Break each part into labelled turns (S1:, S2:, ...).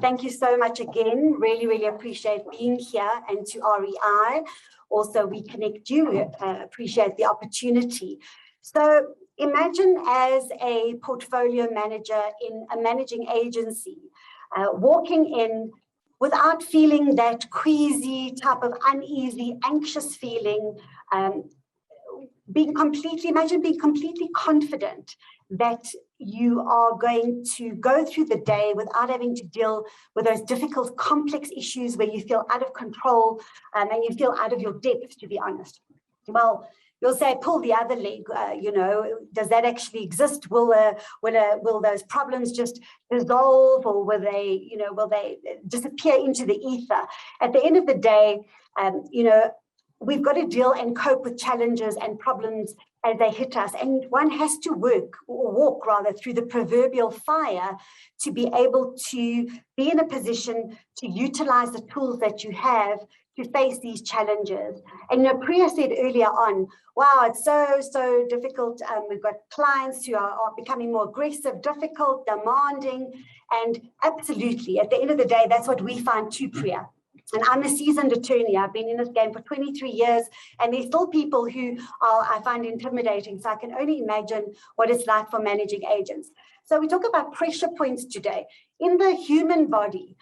S1: thank you so much again. Really, really appreciate being here, and to REI. Also, we connect you. We appreciate the opportunity. So imagine as a portfolio manager in a managing agency, walking in without feeling that queasy type of uneasy, anxious feeling, imagine being completely confident that you are going to go through the day without having to deal with those difficult, complex issues where you feel out of control and you feel out of your depth, to be honest. Well, you'll say, pull the other leg, does that actually exist? Will those problems just dissolve, or will they disappear into the ether? At the end of the day, we've got to deal and cope with challenges and problems as they hit us. And one has to walk through the proverbial fire to be able to be in a position to utilize the tools that you have to face these challenges. And Priya said earlier on, wow, it's so difficult. We've got clients who are becoming more aggressive, difficult, demanding, and absolutely, at the end of the day, that's what we find too, Priya. And I'm a seasoned attorney. I've been in this game for 23 years, and there's still people who I find intimidating. So I can only imagine what it's like for managing agents. So we talk about pressure points today. In the human body,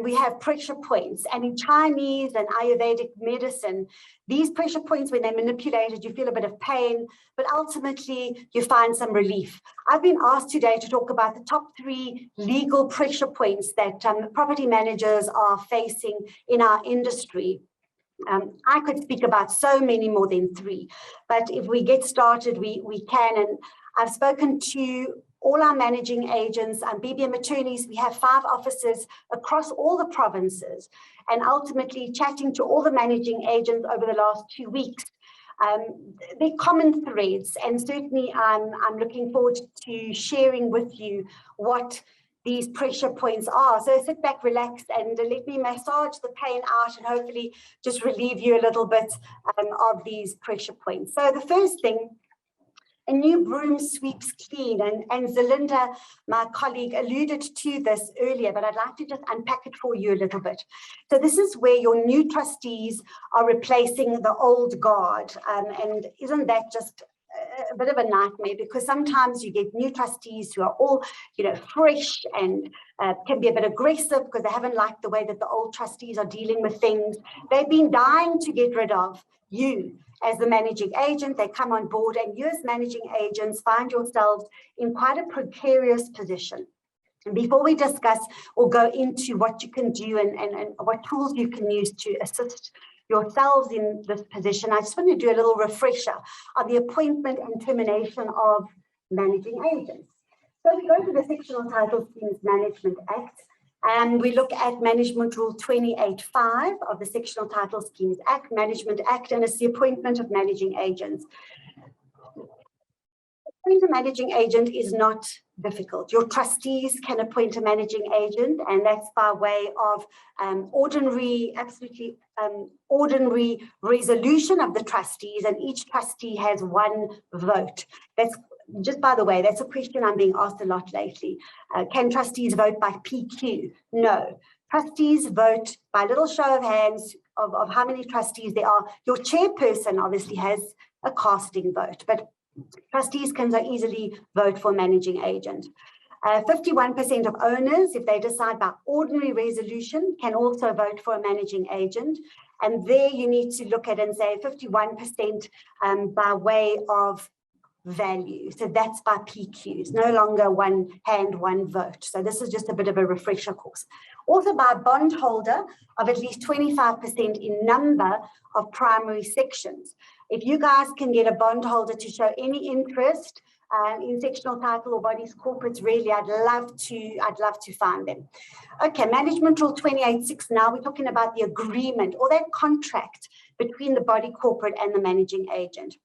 S1: we have pressure points, and in Chinese and Ayurvedic medicine, these pressure points, when they're manipulated, you feel a bit of pain, but ultimately you find some relief. I've been asked today to talk about the top 3 legal pressure points that property managers are facing in our industry. I could speak about so many more than 3, but if we get started, we can. And I've spoken to all our managing agents and BBM attorneys. We have 5 offices across all the provinces, and ultimately chatting to all the managing agents over the last 2 weeks. They're common threads, and certainly I'm looking forward to sharing with you what these pressure points are. So sit back, relax, and let me massage the pain out and hopefully just relieve you a little bit of these pressure points. So the first thing, a new broom sweeps clean, and Zelinda, my colleague, alluded to this earlier, but I'd like to just unpack it for you a little bit. So this is where your new trustees are replacing the old guard, and isn't that just a bit of a nightmare? Because sometimes you get new trustees who are all, fresh and can be a bit aggressive because they haven't liked the way that the old trustees are dealing with things. They've been dying to get rid of you as the managing agent. They come on board, and you as managing agents find yourselves in quite a precarious position. And before we discuss or go into what you can do and what tools you can use to assist yourselves in this position, I just want to do a little refresher on the appointment and termination of managing agents. So we go to the Sectional Title Schemes Management Act, and we look at Management Rule 28.5 of the Sectional Title Schemes Management Act, and it's the appointment of managing agents. Appointing a managing agent is not difficult. Your trustees can appoint a managing agent, and that's by way of ordinary resolution of the trustees, and each trustee has 1 vote. That's just, by the way, that's a question I'm being asked a lot lately. Can trustees vote by PQ? No. Trustees vote by little show of hands of how many trustees there are. Your chairperson obviously has a casting vote, but trustees can so easily vote for managing agent. 51% of owners, if they decide by ordinary resolution, can also vote for a managing agent. And there you need to look at and say 51% by way of value. So that's by PQs, no longer 1 hand, 1 vote. So this is just a bit of a refresher course. Also by a bondholder of at least 25% in number of primary sections. If you guys can get a bondholder to show any interest in sectional title or bodies corporates, really, I'd love to find them. Okay, Management Rule 28.6. Now we're talking about the agreement or that contract between the body corporate and the managing agent.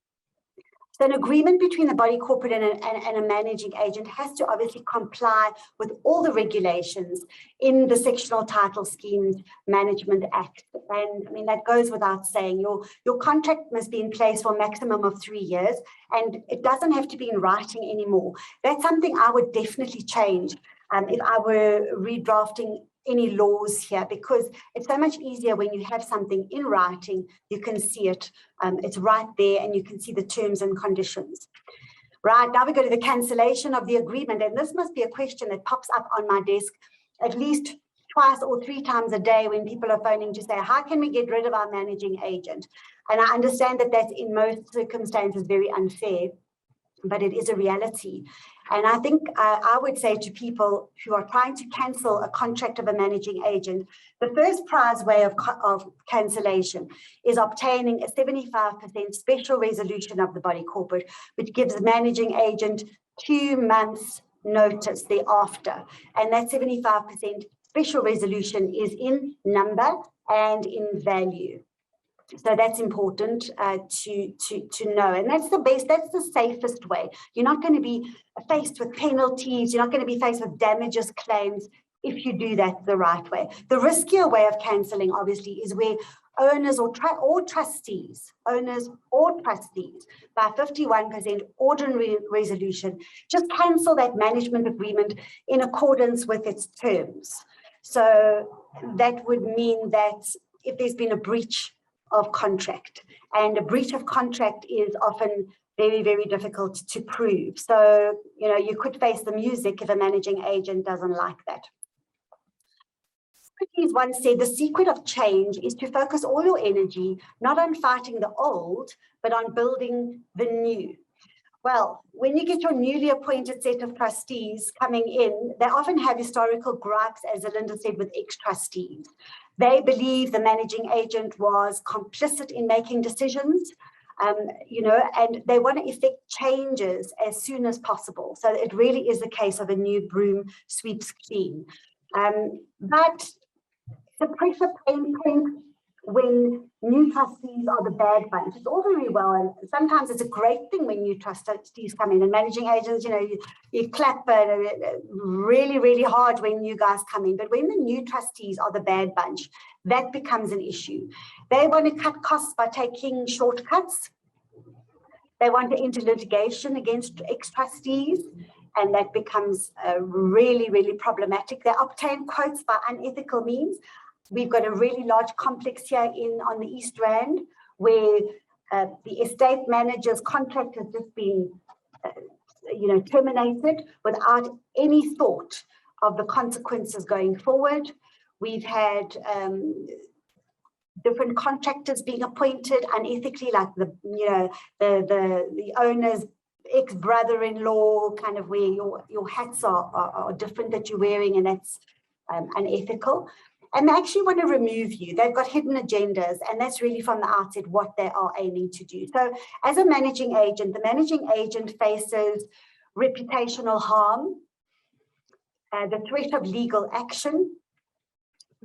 S1: So an agreement between the body corporate and a managing agent has to obviously comply with all the regulations in the Sectional Title Schemes Management Act. And I mean, that goes without saying. Your contract must be in place for a maximum of 3 years, and it doesn't have to be in writing anymore. That's something I would definitely change if I were redrafting any laws here, because it's so much easier when you have something in writing. You can see it, it's right there, and you can see the terms and conditions. Right, now we go to the cancellation of the agreement, and this must be a question that pops up on my desk at least twice or 3 times a day when people are phoning to say, how can we get rid of our managing agent? And I understand that that's in most circumstances very unfair, but it is a reality. And I think I would say to people who are trying to cancel a contract of a managing agent, the first prize way of cancellation is obtaining a 75% special resolution of the body corporate, which gives the managing agent 2 months notice thereafter. And that 75% special resolution is in number and in value. So that's important to know, and that's the best, that's the safest way. You're not going to be faced with penalties, you're not going to be faced with damages claims if you do that the right way. The riskier way of cancelling, obviously, is where owners or trustees, owners or trustees, by 51% ordinary resolution, just cancel that management agreement in accordance with its terms. So that would mean that if there's been a breach of contract, and a breach of contract is often very, very difficult to prove. So, you know, you could face the music if a managing agent doesn't like that. Trustees once said, the secret of change is to focus all your energy, not on fighting the old, but on building the new. Well, when you get your newly appointed set of trustees coming in, they often have historical gripes, as Linda said, with ex-trustees. They believe the managing agent was complicit in making decisions, you know, and they want to effect changes as soon as possible. So it really is a case of a new broom sweeps clean. But the pressure pain point when new trustees are the bad bunch. It's all very well, and sometimes it's a great thing when new trustees come in, and managing agents, you know, you clap really, really hard when new guys come in. But when the new trustees are the bad bunch, that becomes an issue. They want to cut costs by taking shortcuts. They want to enter litigation against ex-trustees, and that becomes really, really problematic. They obtain quotes by unethical means. We've got a really large complex here on the East Rand, where the estate manager's contract has just been, you know, terminated without any thought of the consequences going forward. We've had different contractors being appointed unethically, like the owner's ex-brother-in-law, kind of where your hats are different that you're wearing, and that's unethical. And they actually want to remove you. They've got hidden agendas, and that's really from the outset what they are aiming to do. So as a managing agent, the managing agent faces reputational harm, the threat of legal action,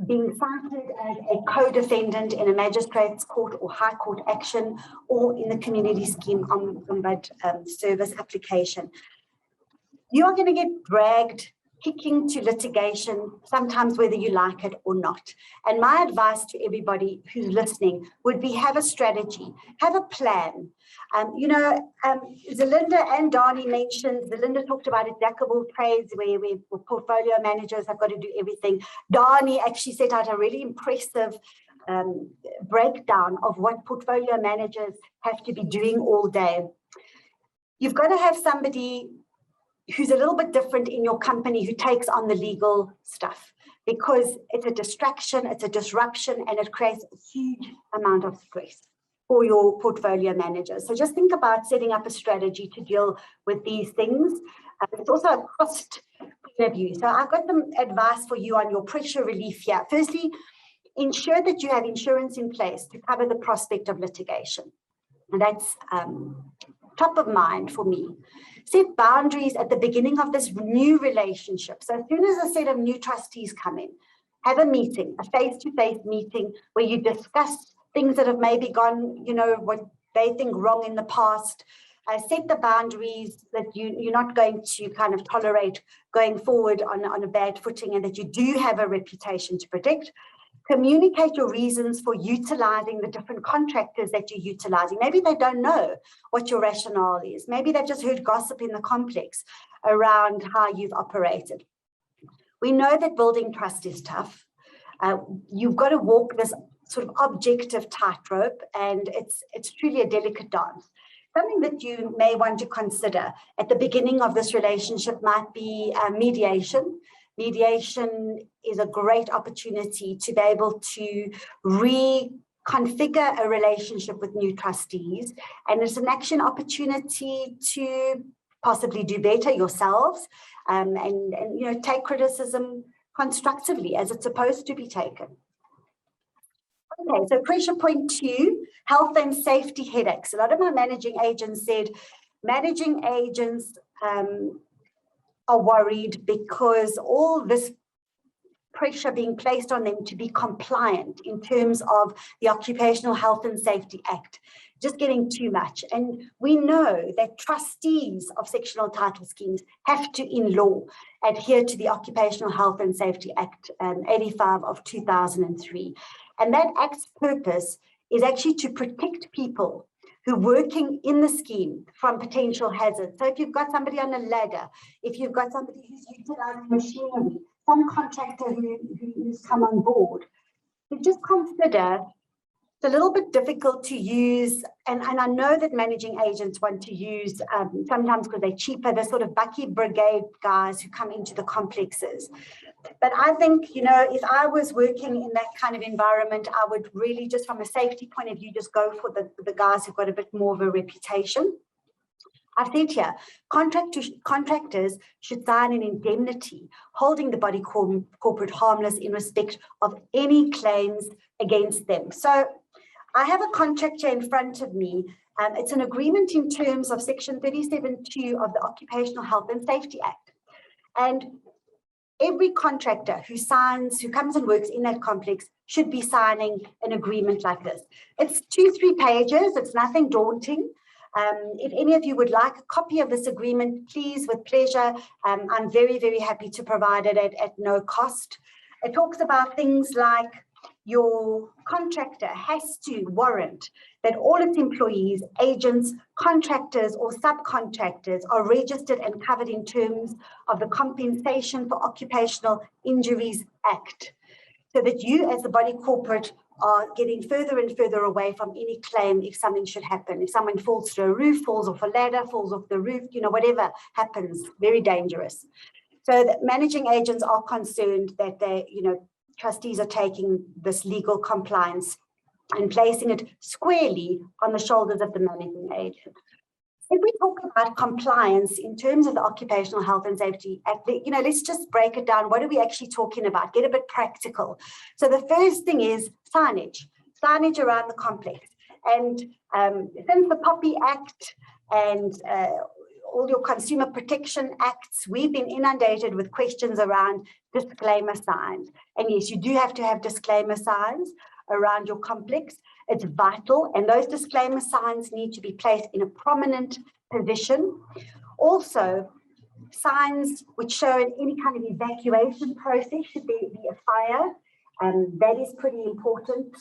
S1: being cited as a co-defendant in a magistrate's court or high court action, or in the community scheme ombudsman service application. You are going to get dragged kicking to litigation, sometimes whether you like it or not. And my advice to everybody who's listening would be, have a strategy, have a plan. You know, Zelinda and Dani mentioned, Zelinda talked about a jack of all trades where portfolio managers have got to do everything. Dani actually set out a really impressive breakdown of what portfolio managers have to be doing all day. You've got to have somebody who's a little bit different in your company, who takes on the legal stuff, because it's a distraction, it's a disruption, and it creates a huge amount of stress for your portfolio managers. So just think about setting up a strategy to deal with these things. It's also a cost point of view. So I've got some advice for you on your pressure relief here. Firstly, ensure that you have insurance in place to cover the prospect of litigation. And that's top of mind for me. Set boundaries at the beginning of this new relationship. So as soon as a set of new trustees come in, have a meeting, a face-to-face meeting where you discuss things that have maybe gone, you know, what they think wrong in the past. Set the boundaries that you're not going to kind of tolerate going forward on a bad footing, and that you do have a reputation to protect. Communicate your reasons for utilizing the different contractors that you're utilizing. Maybe they don't know what your rationale is. Maybe they've just heard gossip in the complex around how you've operated. We know that building trust is tough. You've got to walk this sort of objective tightrope, and it's truly a delicate dance. Something that you may want to consider at the beginning of this relationship might be mediation. Mediation is a great opportunity to be able to reconfigure a relationship with new trustees, and it's an action opportunity to possibly do better yourselves, and take criticism constructively as it's supposed to be taken. Okay, so pressure point 2, health and safety headaches. A lot of my managing agents said managing agents are worried because all this pressure being placed on them to be compliant in terms of the Occupational Health and Safety Act, just getting too much. And we know that trustees of sectional title schemes have to, in law, adhere to the Occupational Health and Safety Act 85 of 2003. And that act's purpose is actually to protect people who are working in the scheme from potential hazards. So if you've got somebody on a ladder, if you've got somebody who's utilizing machinery, some contractor who's come on board, you just consider it's a little bit difficult to use, and I know that managing agents want to use, sometimes because they're cheaper, the sort of Bucky Brigade guys who come into the complexes. But I think, if I was working in that kind of environment, I would really, just from a safety point of view, just go for the guys who've got a bit more of a reputation. I've said here, contractors should sign an indemnity holding the body corporate harmless in respect of any claims against them. So I have a contract here in front of me. It's an agreement in terms of Section 37(2) of the Occupational Health and Safety Act. And every contractor who comes and works in that complex should be signing an agreement like this. It's 2-3 pages. It's nothing daunting. If any of you would like a copy of this agreement, please, with pleasure. I'm very, very happy to provide it at no cost. It talks about things like your contractor has to warrant that all its employees, agents, contractors or subcontractors are registered and covered in terms of the Compensation for Occupational Injuries Act, so that you as the body corporate are getting further and further away from any claim if something should happen. If someone falls through a roof, falls off a ladder, falls off the roof, whatever happens, very dangerous. So that managing agents are concerned that they, trustees are taking this legal compliance and placing it squarely on the shoulders of the managing agent. If we talk about compliance in terms of the Occupational Health and Safety Act, let's just break it down. What are we actually talking about? Get a bit practical. So the first thing is signage around the complex. And since the POPI Act and all your consumer protection acts, we've been inundated with questions around disclaimer signs. And yes, you do have to have disclaimer signs around your complex. It's vital, and those disclaimer signs need to be placed in a prominent position. Also, signs which show any kind of evacuation process, should there be a fire, that is pretty important,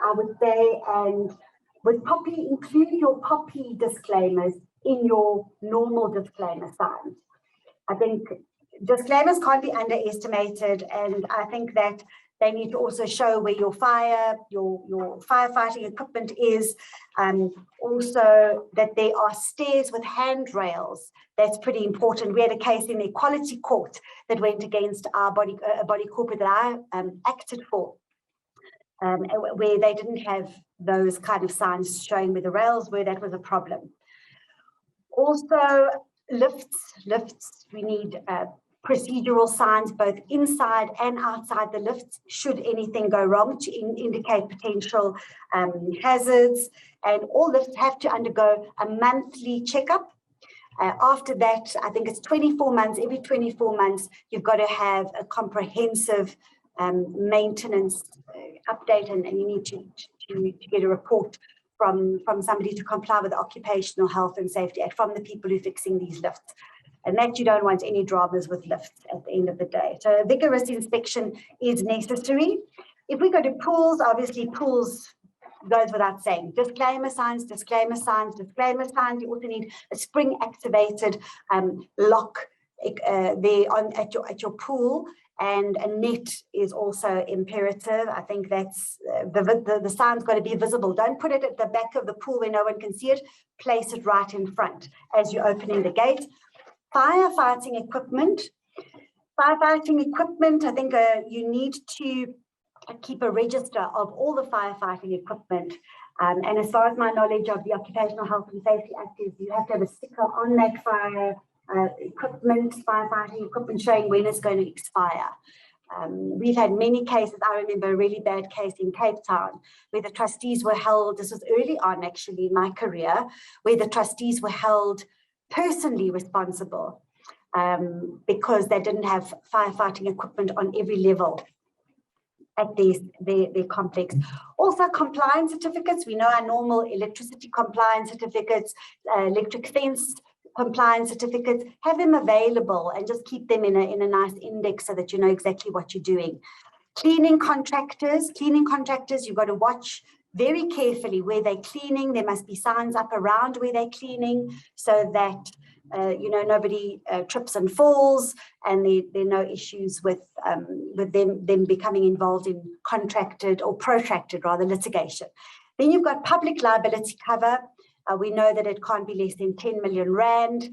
S1: I would say. And with POPI, include your POPI disclaimers in your normal disclaimer signs. I think disclaimers can't be underestimated, and I think that they need to also show where your firefighting equipment is. Also, that there are stairs with handrails. That's pretty important. We had a case in the Equality Court that went against our body corporate that I acted for, where they didn't have those kind of signs showing where the rails were. That was a problem. Also, lifts. We need procedural signs both inside and outside the lifts should anything go wrong, to indicate potential hazards. And all lifts have to undergo a monthly checkup. After that, I think it's 24 months. Every 24 months, you've got to have a comprehensive maintenance update, and you need to get a report from somebody to comply with the Occupational Health and Safety Act, from the people who are fixing these lifts. And that you don't want any dramas with lifts at the end of the day. So a vigorous inspection is necessary. If we go to pools, obviously pools goes without saying. Disclaimer signs, disclaimer signs, disclaimer signs. You also need a spring activated lock there at your pool. and a net is also imperative. I think that's the sign's got to be visible. Don't put it at the back of the pool where no one can see it. Place it right in front as you're opening the gate. Firefighting equipment. Firefighting equipment, I think you need to keep a register of all the firefighting equipment. And as far as my knowledge of the Occupational Health and Safety Act is, you have to have a sticker on that firefighting equipment showing when it's going to expire. We've had many cases. I remember a really bad case in Cape Town where the trustees were held, this was early on actually in my career, where the trustees were held personally responsible because they didn't have firefighting equipment on every level at their complex. Also compliance certificates. We know our normal electricity compliance certificates, electric fence compliance certificates. Have them available and just keep them in a nice index so that you know exactly what you're doing. Cleaning contractors, you've got to watch very carefully where they're cleaning. There must be signs up around where they're cleaning so that nobody trips and falls, and there are no issues with them becoming involved in contracted or protracted rather litigation. Then you've got public liability cover. We know that it can't be less than 10 million rand.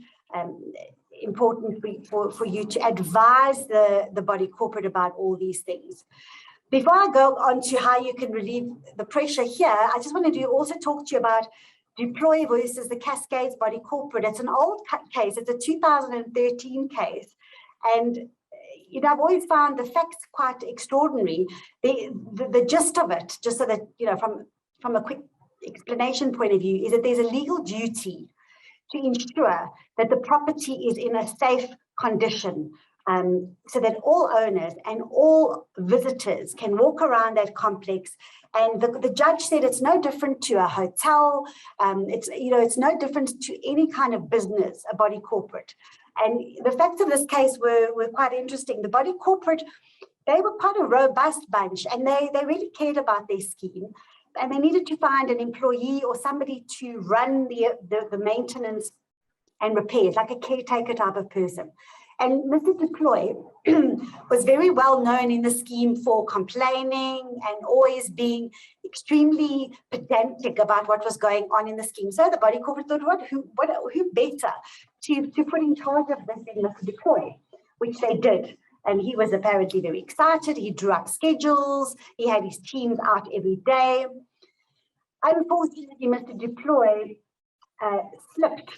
S1: Important for you to advise the body corporate about all these things. Before I go on to how you can relieve the pressure here, I just wanted to also talk to you about Deploy versus the Cascades Body Corporate. It's an old case. It's a 2013 case. And I've always found the facts quite extraordinary. The gist of it, just so that, from a quick explanation point of view, is that there's a legal duty to ensure that the property is in a safe condition, so that all owners and all visitors can walk around that complex. And the judge said it's no different to a hotel. It's no different to any kind of business, a body corporate. And the facts of this case were quite interesting. The body corporate, they were quite a robust bunch, and they really cared about their scheme. And they needed to find an employee or somebody to run the maintenance and repairs, like a caretaker type of person. And Mr. Deploy was very well known in the scheme for complaining and always being extremely pedantic about what was going on in the scheme. So the body corporate thought, who better to put in charge of this than Mr. Deploy, which they did. And he was apparently very excited. He drew up schedules. He had his teams out every day. Unfortunately, Mr. Deploy slipped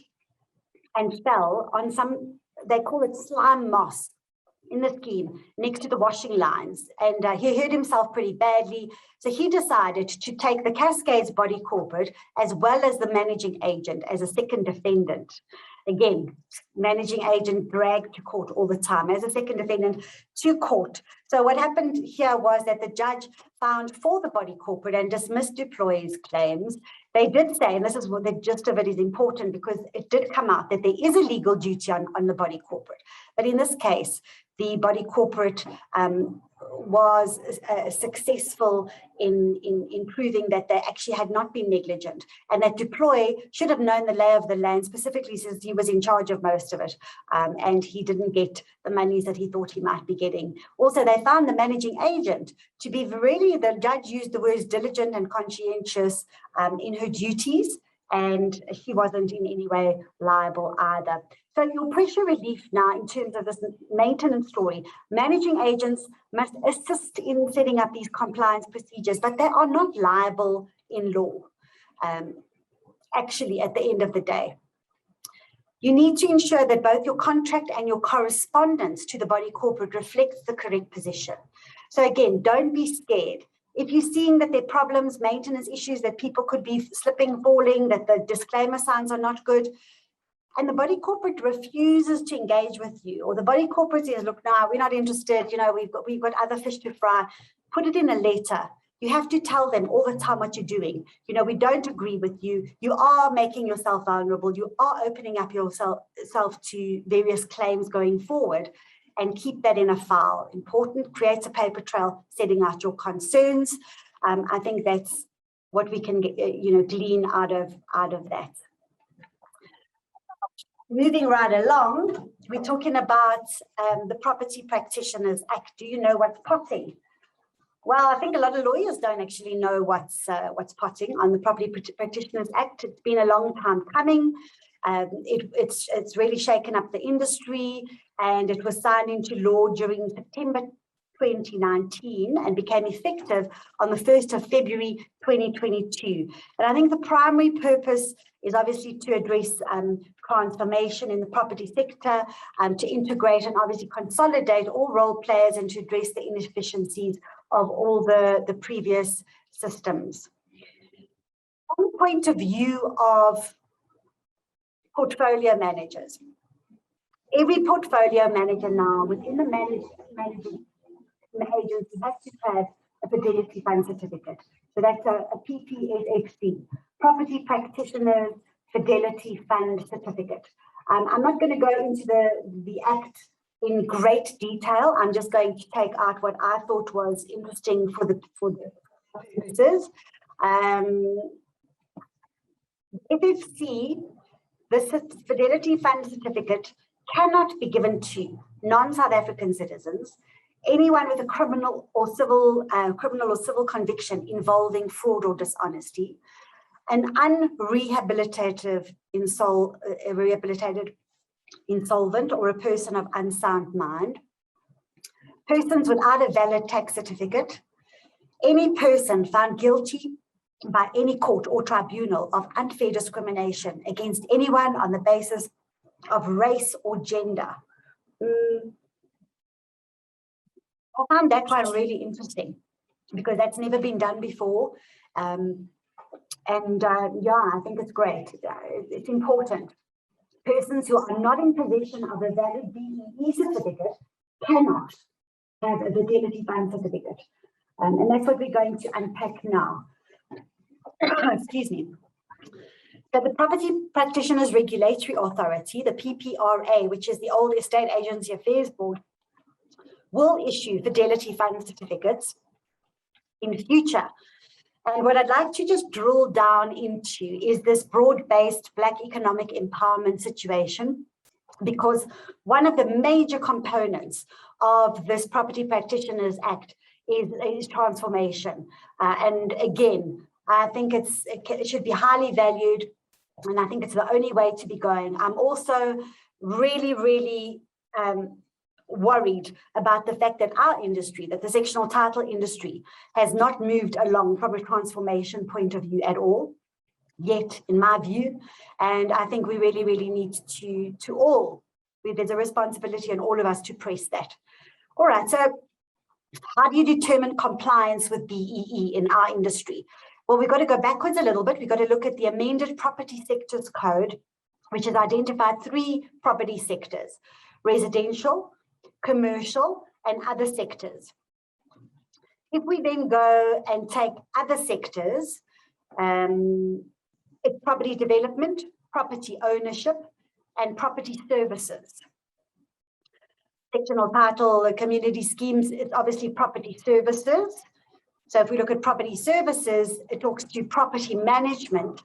S1: and fell on some, they call it slime moss in the scheme next to the washing lines. And he hurt himself pretty badly. So he decided to take the Cascades Body Corporate as well as the managing agent as a second defendant. Again, managing agent dragged to court all the time as a second defendant to court. So what happened here was that the judge found for the body corporate and dismissed Deploy's claims. They did say, and this is what the gist of it is important because it did come out that there is a legal duty on the body corporate. But in this case, the body corporate was successful in proving that they actually had not been negligent, and that Deploy should have known the lay of the land, specifically since he was in charge of most of it, and he didn't get the monies that he thought he might be getting. Also, they found the managing agent to be really, the judge used the words diligent and conscientious in her duties, and he wasn't in any way liable either. So your pressure relief now in terms of this maintenance story, managing agents must assist in setting up these compliance procedures, but they are not liable in law, actually, at the end of the day. You need to ensure that both your contract and your correspondence to the body corporate reflects the correct position. So again, don't be scared. If you're seeing that there are problems, maintenance issues, that people could be slipping, falling, that the disclaimer signs are not good, and the body corporate refuses to engage with you, or the body corporate says, look, no, we're not interested, we've got other fish to fry, put it in a letter. You have to tell them all the time what you're doing. We don't agree with you. You are making yourself vulnerable. You are opening up yourself to various claims going forward, and keep that in a file. Important, create a paper trail setting out your concerns. I think that's what we can glean out of that. Moving right along, we're talking about the Property Practitioners Act. Do you know what's potting? Well, I think a lot of lawyers don't actually know what's potting on the Property Practitioners Act. It's been a long time coming. It's really shaken up the industry, and it was signed into law during September 2019 and became effective on the 1st of February 2022. And I think the primary purpose is obviously to address transformation in the property sector, to integrate and obviously consolidate all role players and to address the inefficiencies of all the previous systems. From the point of view of portfolio managers, every portfolio manager now within the managing agency has to have a fidelity fund certificate. So that's a PPSFC, Property Practitioners Fidelity Fund Certificate. I'm not going to go into the Act in great detail. I'm just going to take out what I thought was interesting for the purposes. FFC, the Fidelity Fund Certificate cannot be given to non-South African citizens, anyone with a criminal or civil conviction involving fraud or dishonesty, an unrehabilitated insolvent or a person of unsound mind, persons without a valid tax certificate, any person found guilty by any court or tribunal of unfair discrimination against anyone on the basis of race or gender. I found that one really interesting because that's never been done before. Yeah, I think it's great. It's important. Persons who are not in possession of a valid BEE certificate cannot have a fidelity fund certificate. And that's what we're going to unpack now. Excuse me. So the Property Practitioners Regulatory Authority, the PPRA, which is the old Estate Agency Affairs Board, will issue fidelity fund certificates in the future. And what I'd like to just drill down into is this broad-based Black economic empowerment situation, because one of the major components of this Property Practitioners Act is transformation. And again, I think it should be highly valued, and I think it's the only way to be going. I'm also really, really worried about the fact that our industry, that the sectional title industry, has not moved along from a transformation point of view at all yet, in my view. And I think we really, really need to all, there's a responsibility on all of us to press that. All right, so how do you determine compliance with BEE in our industry? Well, we've got to go backwards a little bit. We've got to look at the amended Property Sectors Code, which has identified 3 property sectors: residential, commercial, and other sectors. If we then go and take other sectors, it's property development, property ownership, and property services. Sectional title, community schemes, it's obviously property services. So if we look at property services, it talks to property management,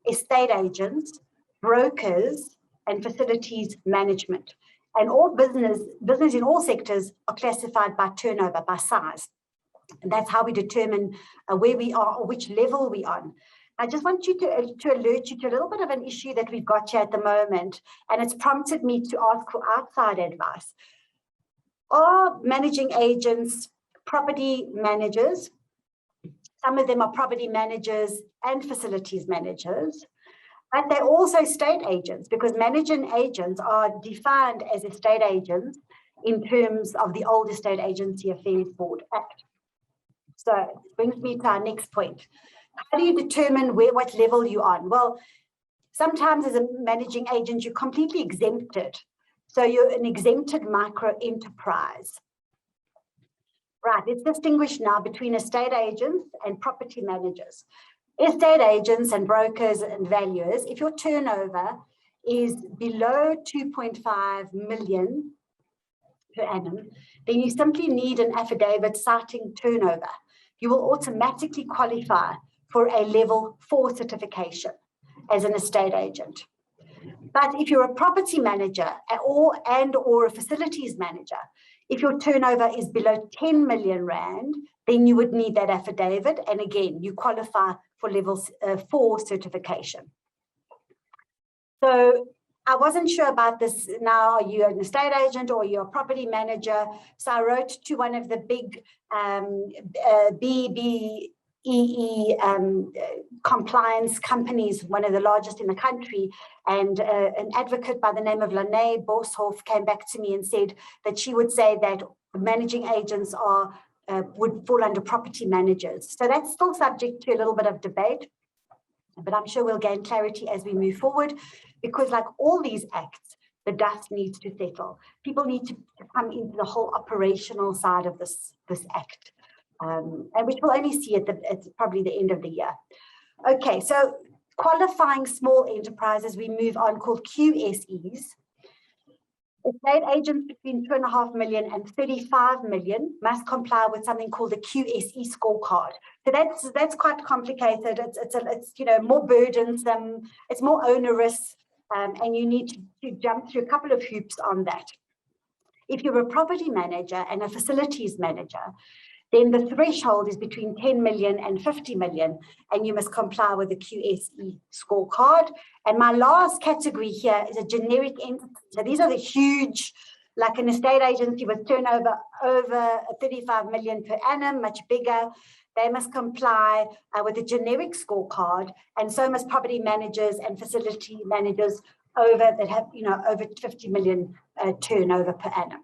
S1: estate agents, brokers, and facilities management. And all business in all sectors are classified by turnover, by size. And that's how we determine where we are or which level we're on. I just want you to alert you to a little bit of an issue that we've got here at the moment, and it's prompted me to ask for outside advice. Are managing agents property managers? Some of them are property managers and facilities managers, but they're also estate agents, because managing agents are defined as estate agents in terms of the old Estate Agency Affairs Board Act. So it brings me to our next point. How do you determine what level you're on? Well, sometimes as a managing agent, you're completely exempted. So you're an exempted micro enterprise. Right, let's distinguish now between estate agents and property managers. Estate agents and brokers and valuers, if your turnover is below 2.5 million per annum, then you simply need an affidavit citing turnover. You will automatically qualify for a level 4 certification as an estate agent. But if you're a property manager or a facilities manager, if your turnover is below 10 million rand, then you would need that affidavit. And again, you qualify for level 4 certification. So I wasn't sure about this. Now, are you an estate agent or you're a property manager? So I wrote to one of the big BBE compliance companies, one of the largest in the country, and an advocate by the name of Lene Boshoff came back to me and said that she would say that managing agents are would fall under property managers. So that's still subject to a little bit of debate, but I'm sure we'll gain clarity as we move forward, because like all these acts, the dust needs to settle. People need to come into the whole operational side of this act, and which we'll only see at probably the end of the year. Okay, so qualifying small enterprises, we move on, called QSEs. Estate agents between 2.5 million and 35 million must comply with something called the QSE scorecard. So that's quite complicated. It's you know, more burdensome, it's more onerous, and you need to jump through a couple of hoops on that. If you're a property manager and a facilities manager, then the threshold is between 10 million and 50 million, and you must comply with the QSE scorecard. And my last category here is a generic entity. So these are the huge, like an estate agency with turnover over 35 million per annum, much bigger. They must comply with a generic scorecard, and so must property managers and facility managers that have, you know, over 50 million turnover per annum.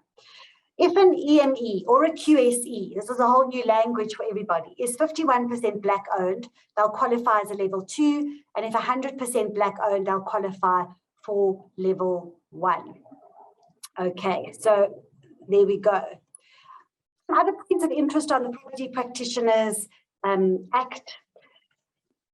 S1: If an EME or a QSE, this is a whole new language for everybody, is 51% black owned, they'll qualify as a level 2. And if 100% black owned, they'll qualify for level 1. Okay, so there we go. Other points of interest on the Property Practitioners Act.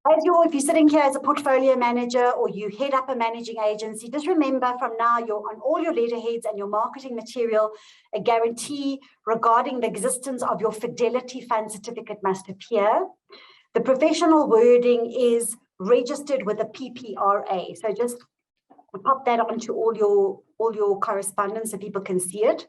S1: If you're sitting here as a portfolio manager or you head up a managing agency, just remember from now, you're on all your letterheads and your marketing material, a guarantee regarding the existence of your Fidelity Fund certificate must appear. The professional wording is registered with the PPRA. So just pop that onto all your correspondence so people can see it.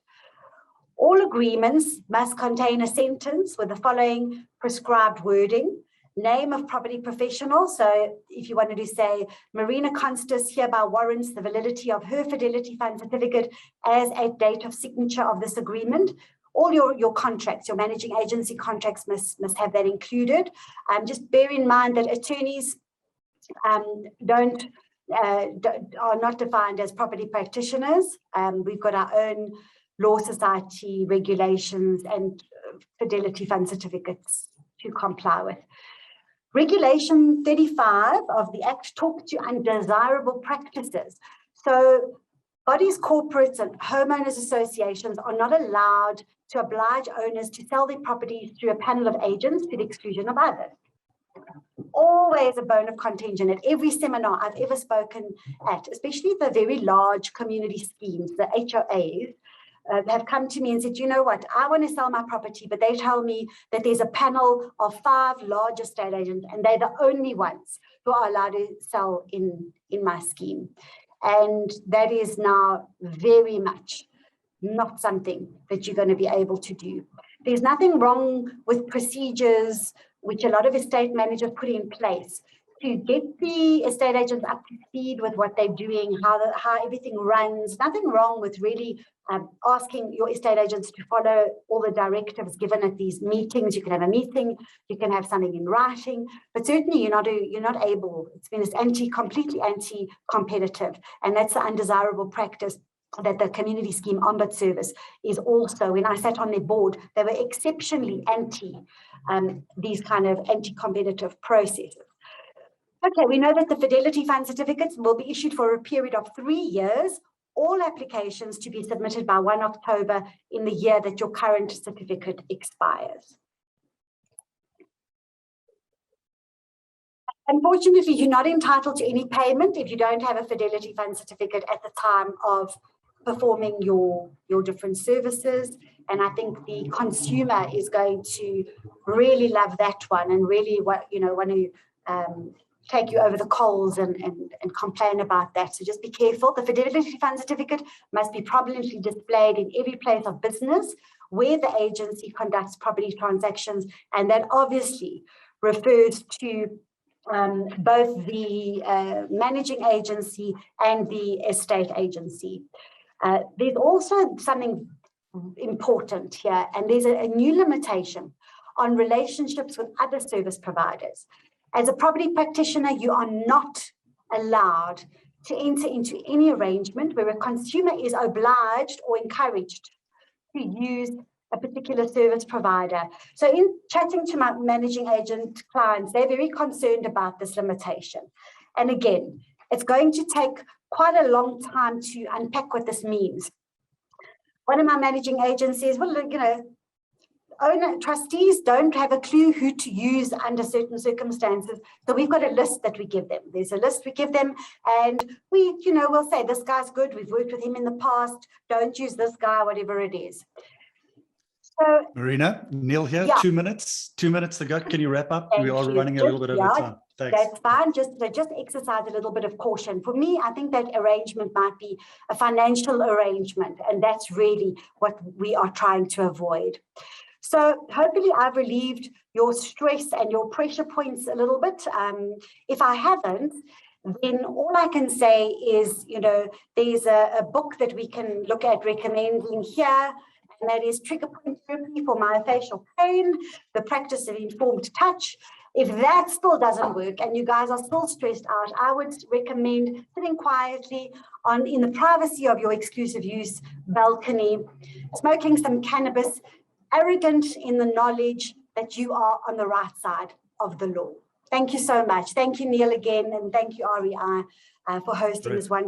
S1: All agreements must contain a sentence with the following prescribed wording. Name of property professional. So if you wanted to say, Marina Constas hereby warrants the validity of her Fidelity Fund certificate as at date of signature of this agreement. All your contracts, your managing agency contracts must have that included. Just bear in mind that attorneys are not defined as property practitioners. We've got our own law society regulations and Fidelity Fund certificates to comply with. Regulation 35 of the Act talks to undesirable practices. So bodies, corporates and homeowners associations are not allowed to oblige owners to sell their properties through a panel of agents to the exclusion of others. Always a bone of contention at every seminar I've ever spoken at, especially the very large community schemes, the HOAs, have come to me and said, you know what, I want to sell my property, but they tell me that there's a panel of 5 large estate agents and they're the only ones who are allowed to sell in my scheme. And that is now very much not something that you're going to be able to do. There's nothing wrong with procedures which a lot of estate managers put in place to get the estate agents up to speed with what they're doing, how everything runs. Nothing wrong with really asking your estate agents to follow all the directives given at these meetings. You can have a meeting, you can have something in writing, but certainly you're not able. It's been completely anti-competitive, and that's the undesirable practice that the Community Scheme Ombud Service is also. When I sat on their board, they were exceptionally anti these kind of anti-competitive processes. Okay, we know that the Fidelity Fund certificates will be issued for a period of 3 years. All applications to be submitted by 1 October in the year that your current certificate expires. Unfortunately, you're not entitled to any payment if you don't have a Fidelity Fund certificate at the time of performing your different services. And I think the consumer is going to really love that one and really want to take you over the coals and complain about that. So just be careful. The fidelity fund certificate must be prominently displayed in every place of business where the agency conducts property transactions, and that obviously refers to both the managing agency and the estate agency. There's also something important here, and there's a new limitation on relationships with other service providers. As a property practitioner, you are not allowed to enter into any arrangement where a consumer is obliged or encouraged to use a particular service provider. So in chatting to my managing agent clients, they're very concerned about this limitation. And again, it's going to take quite a long time to unpack what this means. One of my managing agents says, well, you know, trustees don't have a clue who to use under certain circumstances. So we've got a list that we give them. There's a list we give them, and we, you know, we'll say, this guy's good. We've worked with him in the past. Don't use this guy, whatever it is. So,
S2: Marina, Neil here,
S1: yeah.
S2: 2 minutes to go. Can you wrap up? We are
S1: you.
S2: running a little bit over time. Thanks.
S1: That's fine. Just exercise a little bit of caution. For me, I think that arrangement might be a financial arrangement, and that's really what we are trying to avoid. So hopefully I've relieved your stress and your pressure points a little bit. If I haven't, then all I can say is, you know, there's a book that we can look at recommending here, and that is Trigger Point Therapy for Myofascial Pain, the practice of informed touch. If that still doesn't work and you guys are still stressed out, I would recommend sitting quietly in the privacy of your exclusive use balcony, smoking some cannabis, arrogant in the knowledge that you are on the right side of the law. Thank you so much. Thank you, Neil, again, and thank you, REI, for hosting this one.